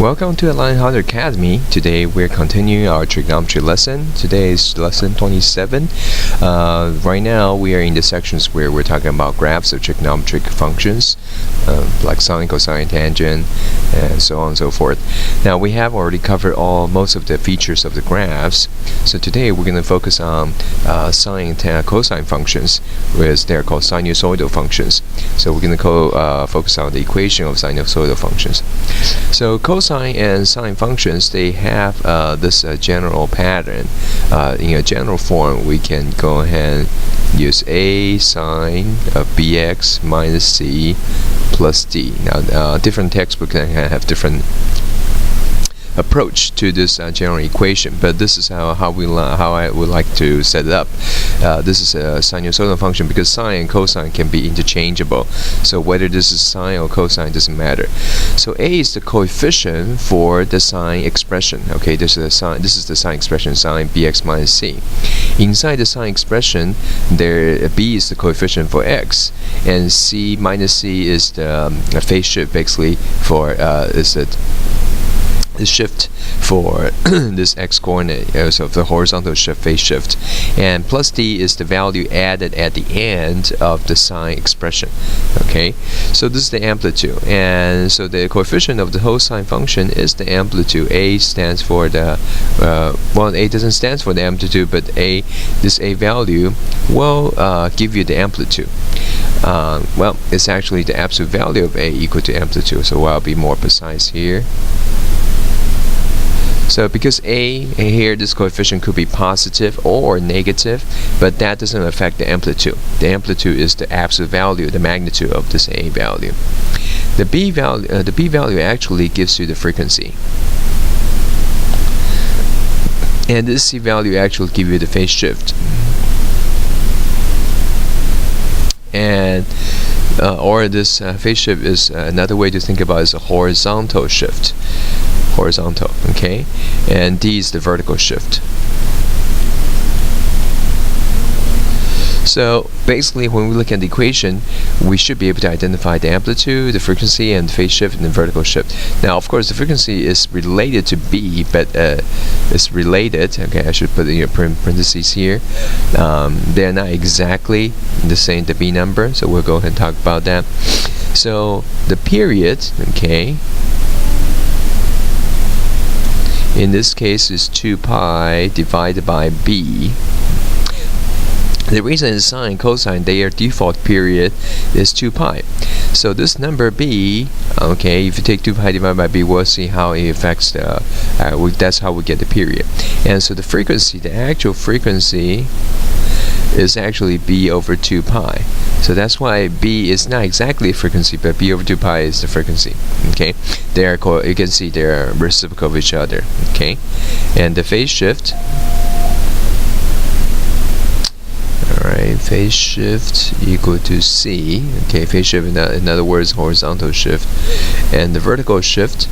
Welcome to Untitled Academy. Today we're continuing our trigonometry lesson. Today is lesson 27. Right now we are in the sections where we're talking about graphs of trigonometric functions, like sine, cosine, tangent, and so on and so forth. Now we have already covered most of the features of the graphs. So today we're going to focus on sine and cosine functions, whereas they're called sinusoidal functions. So we're going to focus on the equation of sinusoidal functions. So cosine and sine functions, they have this general pattern. In a general form, we can go ahead and use a sine of bx minus c plus d. Now, different textbooks can have different approach to this general equation, but this is how I would like to set it up. This is a sinusoidal function because sine and cosine can be interchangeable. So whether this is sine or cosine doesn't matter. So a is the coefficient for the sine expression. Okay, this is the sine expression, sine bx minus c. Inside the sine expression, b is the coefficient for x, and c minus c is the phase shift, basically for the shift for this x coordinate, so the horizontal shift, phase shift, and plus d is the value added at the end of the sine expression. Okay, so this is the amplitude, and so the coefficient of the whole sine function is the amplitude. A stands for the A doesn't stand for the amplitude, but this a value will give you the amplitude. Well, it's actually the absolute value of a equal to amplitude, so I'll be more precise here. So because a here, this coefficient could be positive or negative, but that doesn't affect the amplitude. The amplitude is the absolute value, the magnitude of this a value. The b value actually gives you the frequency, and this c value actually gives you the phase shift. And or this phase shift is another way to think about it, is a horizontal shift. Horizontal, okay, and d is the vertical shift. So basically, when we look at the equation, we should be able to identify the amplitude, the frequency, and the phase shift and the vertical shift. Now, of course, the frequency is related to b, but it's related. Okay, I should put in your parentheses here. They're not exactly the same, the b number, so we'll go ahead and talk about that. So the period, okay, in this case is 2 pi divided by b. The reason in sine and cosine, their default period is 2 pi. So this number b, okay, if you take 2 pi divided by b, we'll see how it affects the, that's how we get the period. And so the frequency, the actual frequency, is actually b over 2 pi. So that's why b is not exactly frequency, but b over 2 pi is the frequency. Okay, you can see they're reciprocal of each other. Okay, and the phase shift. Alright, phase shift equal to c. Okay, phase shift in other words, horizontal shift, and the vertical shift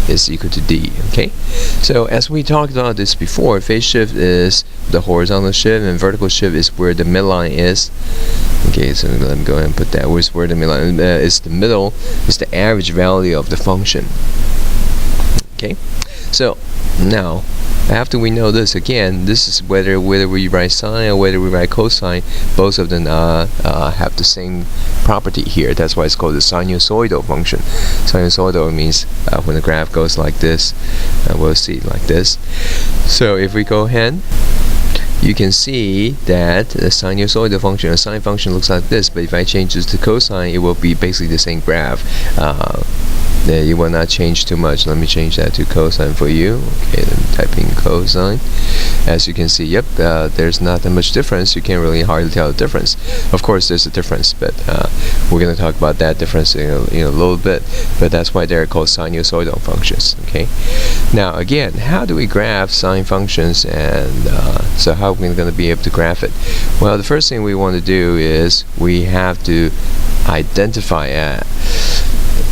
is equal to d. Okay, so as we talked about this before, phase shift is the horizontal shift, and vertical shift is where the midline is. Okay, so let me go ahead and put that. Where the midline is, the middle is the average value of the function. Okay, so now after we know this, again, this is whether we write sine or whether we write cosine, both of them have the same property here. That's why it's called the sinusoidal function. Sinusoidal means when the graph goes like this, we'll see it like this. So if we go ahead, you can see that the sinusoidal function, a sine function, looks like this, but if I change this to cosine, it will be basically the same graph. You will not change too much. Let me change that to cosine for you. Okay, let me type in cosine. As you can see, yep, there's not that much difference. You can't really hardly tell the difference. Of course, there's a difference, but we're going to talk about that difference in a little bit. But that's why they're called sinusoidal functions. Okay. Now, again, how do we graph sine functions, and so how are we going to be able to graph it? Well, the first thing we want to do is we have to identify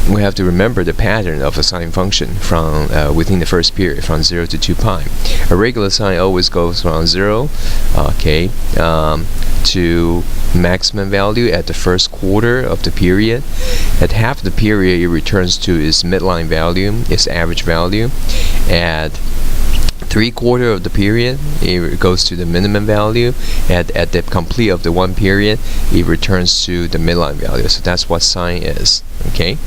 we have to remember the pattern of a sine function from within the first period, from 0 to 2 pi. A regular sine always goes from 0, okay, to maximum value at the first quarter of the period. At half the period, it returns to its midline value, its average value. At 3/4 of the period, it goes to the minimum value. At the complete of the one period, it returns to the midline value. So that's what sine is. Okay,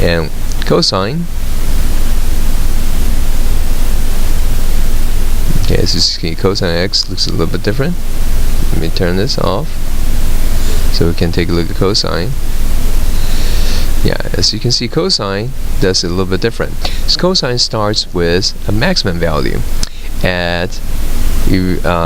and cosine. Okay, as you see, cosine x looks a little bit different. Let me turn this off so we can take a look at cosine. Yeah, as you can see, cosine does it a little bit different. So cosine starts with a maximum value at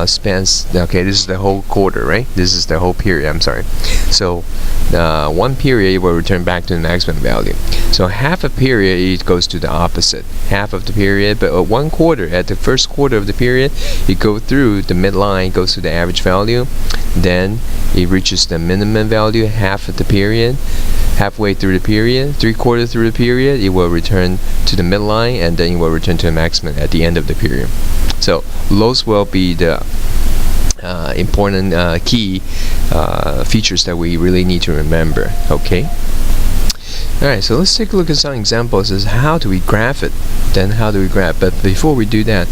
spans. Okay, this is the whole quarter, right? This is the whole period. I'm sorry. So one period will return back to the maximum value. So half a period, it goes to the opposite half of the period. But at 1/4, at the first quarter of the period, it goes through the midline, goes to the average value. Then it reaches the minimum value half of the period. Halfway through the period, 3/4 through the period, it will return to the midline, and then it will return to the maximum at the end of the period. So those will be the important key features that we really need to remember. Okay. Alright, so let's take a look at some examples as how do we graph it. Then how do we graph? But before we do that,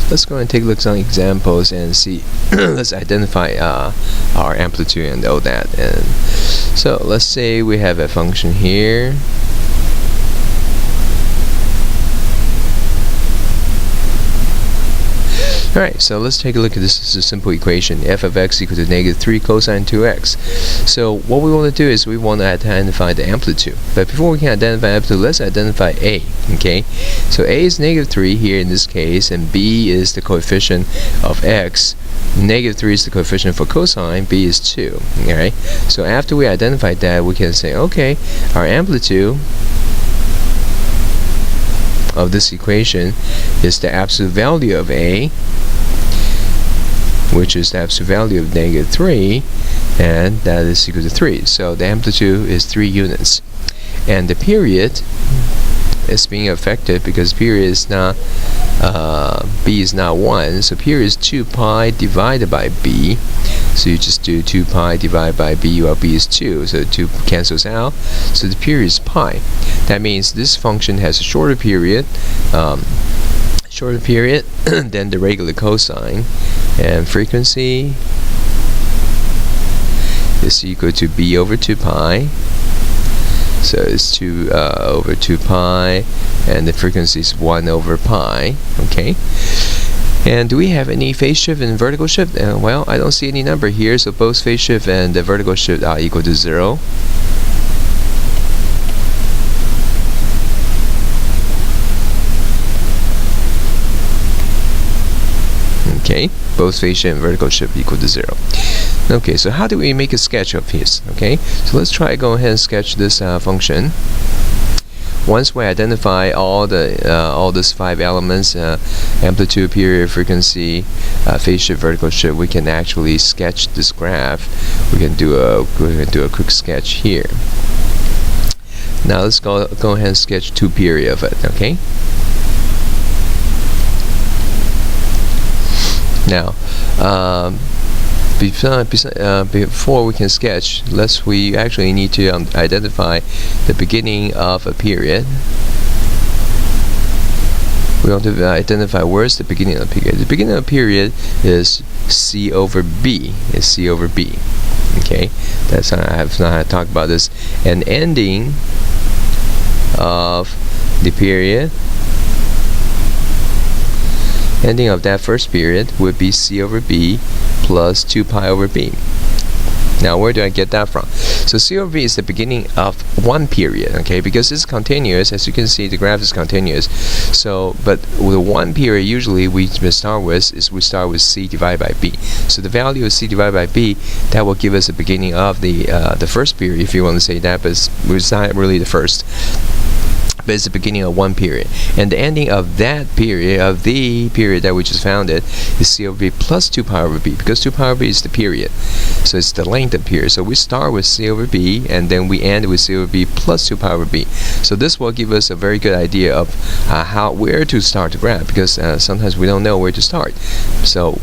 let's go and take a look at some examples and see. Let's identify our amplitude and all that. And so let's say we have a function here. Alright, so let's take a look at this. This is a simple equation. F of x equal to -3 cosine 2x. So what we want to do is we want to identify the amplitude. But before we can identify amplitude, let's identify a. Okay, so a is -3 here in this case, and b is the coefficient of x. -3 is the coefficient for cosine, b is 2. Alright, so after we identify that, we can say, okay, our amplitude of this equation is the absolute value of a, which is the absolute value of -3, and that is equal to 3. So the amplitude is 3 units, and the period is being affected because period is not b is not 1, so period is 2 pi divided by b. So you just do 2 pi divided by b, while b is 2, so 2 cancels out, so the period is pi. That means this function has a shorter period than the regular cosine, and frequency is equal to b over 2 pi. So it's 2 over 2 pi, and the frequency is 1 over pi. Okay. And do we have any phase shift and vertical shift? Well, I don't see any number here, so both phase shift and the vertical shift are equal to 0. Okay, both phase shift and vertical shift equal to 0. Okay, so how do we make a sketch of this? Okay, so let's try go ahead and sketch this function. Once we identify all these 5 elements, amplitude, period, frequency, phase shift, vertical shift, we can actually sketch this graph. We can do a quick sketch here. Now let's go ahead and sketch 2 period of it. Okay. Now, before we can sketch, we actually need to identify the beginning of a period. We want to identify where's the beginning of the period. The beginning of the period is c over b. Is c over b. Okay, that's I have not talked about this. And ending of the period. Ending of that first period would be c over b plus 2 pi over b. Now, where do I get that from? So c over b is the beginning of one period, okay? Because it's continuous, as you can see, the graph is continuous. So, but with one period, usually we start with c divided by b. So the value of c divided by b, that will give us the beginning of the first period, if you want to say that, but it's not really the first. but it's the beginning of one period, and the ending of that period, of the period that we just found it, is c over b plus 2 pi over b, because 2 pi over b is the period, so it's the length of period. So we start with c over b, and then we end with c over b plus 2 pi over b. So this will give us a very good idea of where to start the graph, because sometimes we don't know where to start. So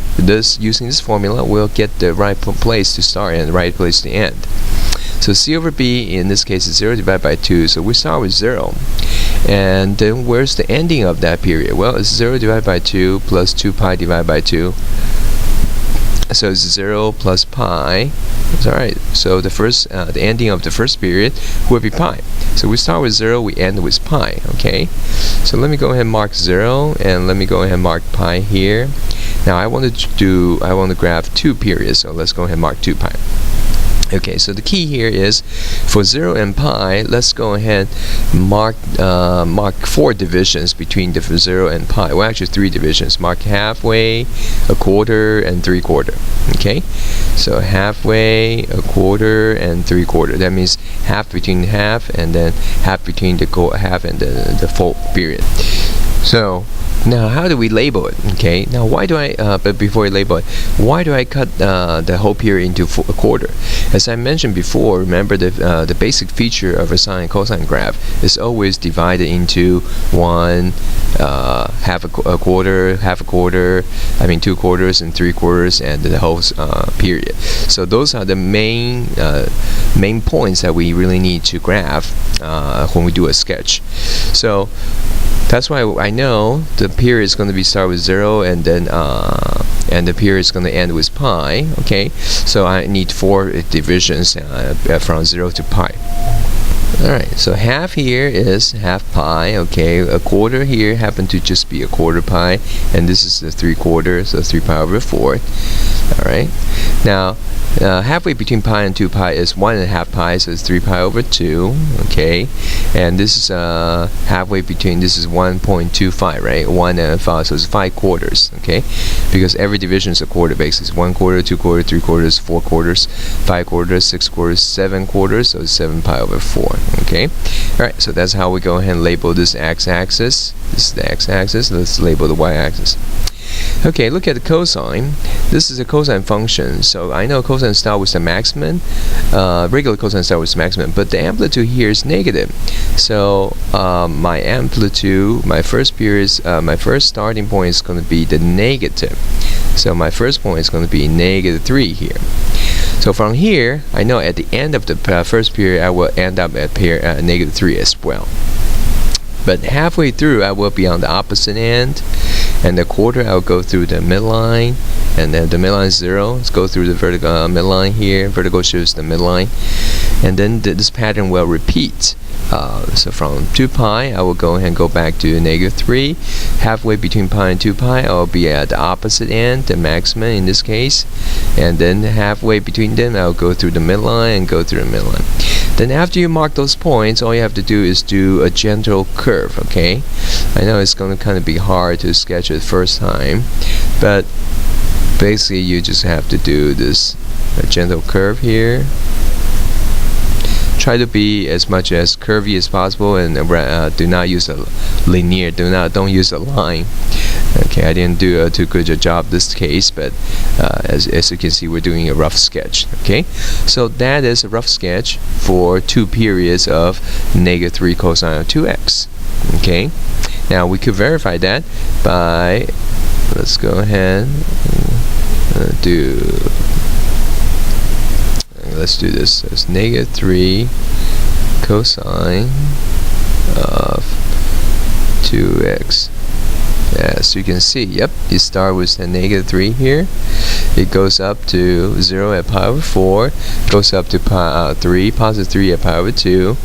using this formula, we'll get the right place to start and the right place to end. So c over b in this case is 0 divided by 2, so we start with 0. And then where's the ending of that period? Well, it's 0 divided by 2 plus 2 pi divided by 2. So it's 0 plus pi. That's alright. So the ending of the first period will be pi. So we start with 0, we end with pi. Okay. So let me go ahead and mark 0, and let me go ahead and mark pi here. Now I want to graph 2 periods, so let's go ahead and mark 2 pi. Okay, so the key here is for 0 and pi, let's go ahead mark 4 divisions between the 0 and pi. Well, actually 3 divisions. Mark halfway, a quarter, and 3/4. Okay, so halfway, a quarter, and 3/4. That means half between half, and then half between the half and the full period. So now, how do we label it? Okay. Now, why do I? But before I label it, why do I cut the whole period into a quarter? As I mentioned before, remember the basic feature of a sine and cosine graph is always divided into one, half a quarter, half a quarter. I mean 2 quarters and 3/4, and the whole period. So those are the main points that we really need to graph when we do a sketch. So that's why I know the period is going to start with 0, and then the period is going to end with pi. Okay, so I need 4 divisions from 0 to pi. Alright, so half here is half pi. Okay, a quarter here happened to just be a quarter pi, and this is the 3/4, so 3 pi over 4. Alright, now halfway between pi and 2 pi is 1.5 pi, so it's 3 pi over 2. Okay, and this is halfway between, this is 1.25, right? 1 and 5, so it's 5/4. Okay, because every division is a quarter basis: 1/4, 2/4, 3/4, 4/4, 5/4, 6/4, 7/4, so it's 7 pi over 4. Okay, alright, so that's how we go ahead and label this x-axis. This is the x-axis. Let's label the y-axis. Okay, look at the cosine. This is a cosine function. So I know cosine starts with the maximum. Regular cosine starts with the maximum, but the amplitude here is negative. So my amplitude, my first starting point is going to be the negative. So my first point is going to be -3 here. So from here, I know at the end of the first period, I will end up at -3 as well. But halfway through, I will be on the opposite end, and the quarter, I'll go through the midline, and then the midline is 0. Let's go through the vertical midline here. Vertical shows the midline, and then this pattern will repeat. So from 2 pi, I will go ahead and go back to -3. Halfway between pi and 2 pi, I will be at the opposite end, the maximum in this case. And then halfway between them, I will go through the midline and go through the midline. Then after you mark those points, all you have to do is do a gentle curve. Okay, I know it's going to kind of be hard to sketch it first time, but basically you just have to do this gentle curve here. Try to be as much as curvy as possible, and do not use a linear. Don't use a line. Okay, I didn't do a too good a job this case, but as you can see, we're doing a rough sketch. Okay, so that is a rough sketch for 2 periods of -3 cosine of 2x. Okay, now we could verify that by, let's go ahead and let's do this. So it's -3 cosine of 2x. As you can see, yep, you start with a -3 here. It goes up to 0 at pi over 4, goes up to positive 3 at pi over 2,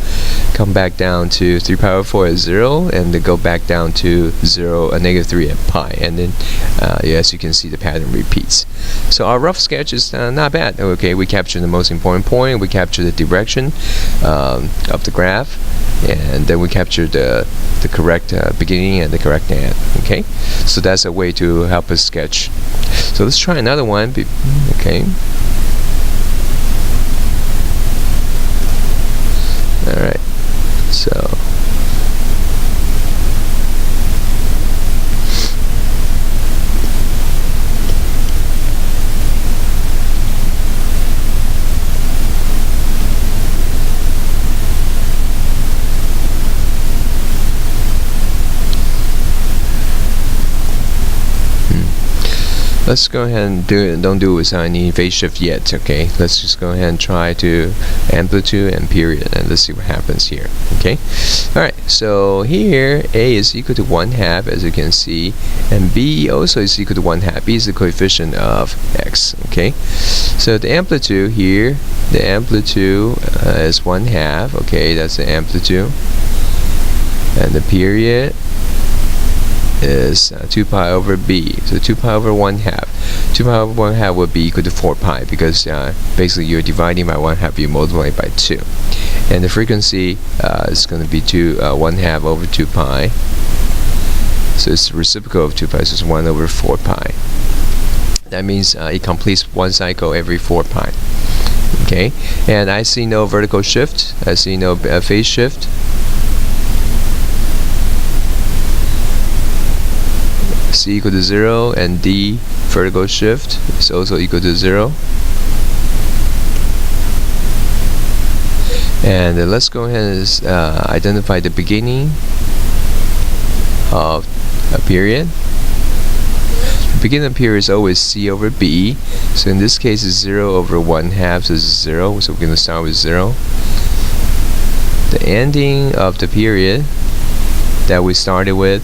come back down to 3 pi over 4 at 0, and then go back down to -3 at pi, and then as you can see, the pattern repeats. So our rough sketch is not bad. Okay, we captured the most important point, we captured the direction of the graph, and then we captured the correct beginning and the correct end. Okay, so that's a way to help us sketch. So let's try another one. Okay. Alright. So let's go ahead and don't do with any phase shift yet. Okay, let's just go ahead and try to amplitude and period, and let's see what happens here. Okay, alright, so here A is equal to 1/2, as you can see, and B also is equal to 1/2. B is the coefficient of X. Okay, so the amplitude here, the amplitude is 1/2. Okay, that's the amplitude, and the period is 2 pi over B. So 2 pi over 1/2. 2 pi over 1/2 would be equal to 4 pi, because basically you're dividing by 1/2, you multiply by 2. And the frequency is going to be 1/2 over 2 pi. So it's the reciprocal of 2 pi, so it's 1 over 4 pi. That means it completes one cycle every 4 pi. Okay, and I see no vertical shift. I see no phase shift. C equal to 0, and D vertical shift is also equal to 0. And let's go ahead and identify the beginning of a period. The beginning of a period is always C over B. So in this case it's 0 over 1/2, so it's 0. So we're going to start with 0. The ending of the period that we started with,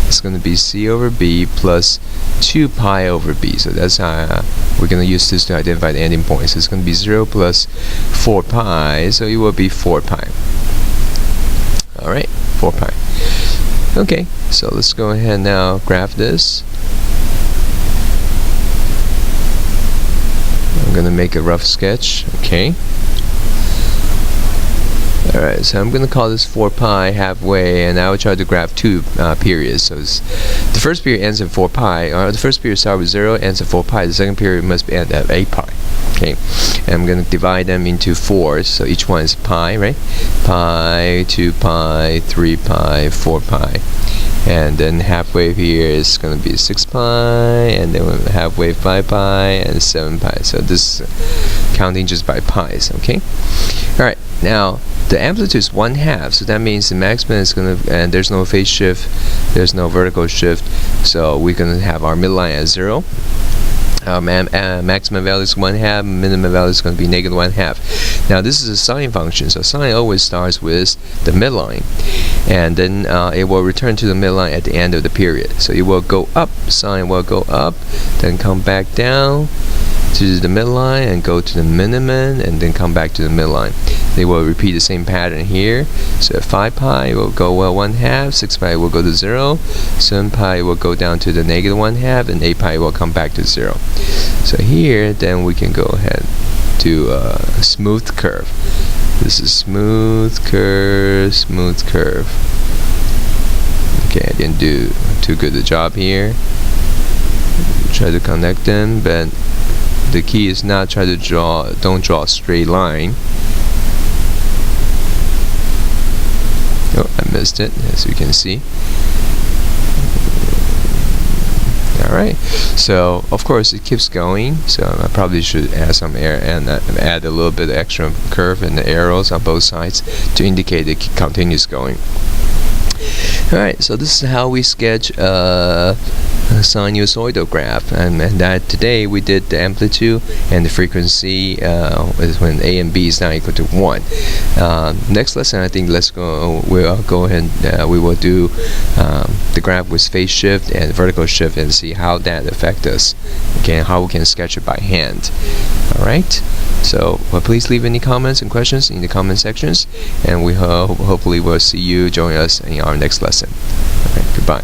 it's going to be C over B plus 2 pi over B. So that's how we're going to use this to identify the ending point. So it's going to be 0 plus 4 pi, so it will be 4 pi. Alright, 4 pi. Okay, so let's go ahead now graph this. I'm going to make a rough sketch. Okay. Alright, so I'm going to call this 4 pi halfway, and I will try to graph two periods. So the first period ends at 4 pi, or the first period starts with 0, ends at 4 pi. The second period must end at 8 pi. Okay, and I'm going to divide them into 4s, so each one is pi, right? Pi, 2 pi, 3 pi, 4 pi. And then halfway here is going to be 6 pi, and then halfway 5 pi, and 7 pi. So this is counting just by pi's. Okay, alright, now the amplitude is 1/2, so that means the maximum is going to, and there's no phase shift, there's no vertical shift, so we're going to have our midline at 0. Maximum value is 1/2, minimum value is going to be -1/2. Now this is a sine function, so sine always starts with the midline, and then it will return to the midline at the end of the period. So it will go up, sine will go up, then come back down to the midline and go to the minimum, and then come back to the midline. They will repeat the same pattern here. So at 5 pi it will go 1/2, 6 pi will go to 0, 7 pi will go down to the -1/2, and 8 pi will come back to 0. So here then we can go ahead to a smooth curve. This is smooth curve, smooth curve. Okay, I didn't do too good a job here. Try to connect them, but the key is not try to don't draw a straight line. Oh, I missed it, as you can see. Alright, so of course it keeps going, so I probably should add some air and add a little bit of extra curve and the arrows on both sides to indicate it continues going. Alright, so this is how we sketch a sinusoidal graph, and that today we did the amplitude and the frequency is when A and B is not equal to 1. Next lesson, I think we'll go ahead and we will do the graph with phase shift and vertical shift and see how that affects us. Okay, how we can sketch it by hand. Alright, so please leave any comments and questions in the comment sections, and we hopefully will see you join us in our next lesson. Alright, goodbye.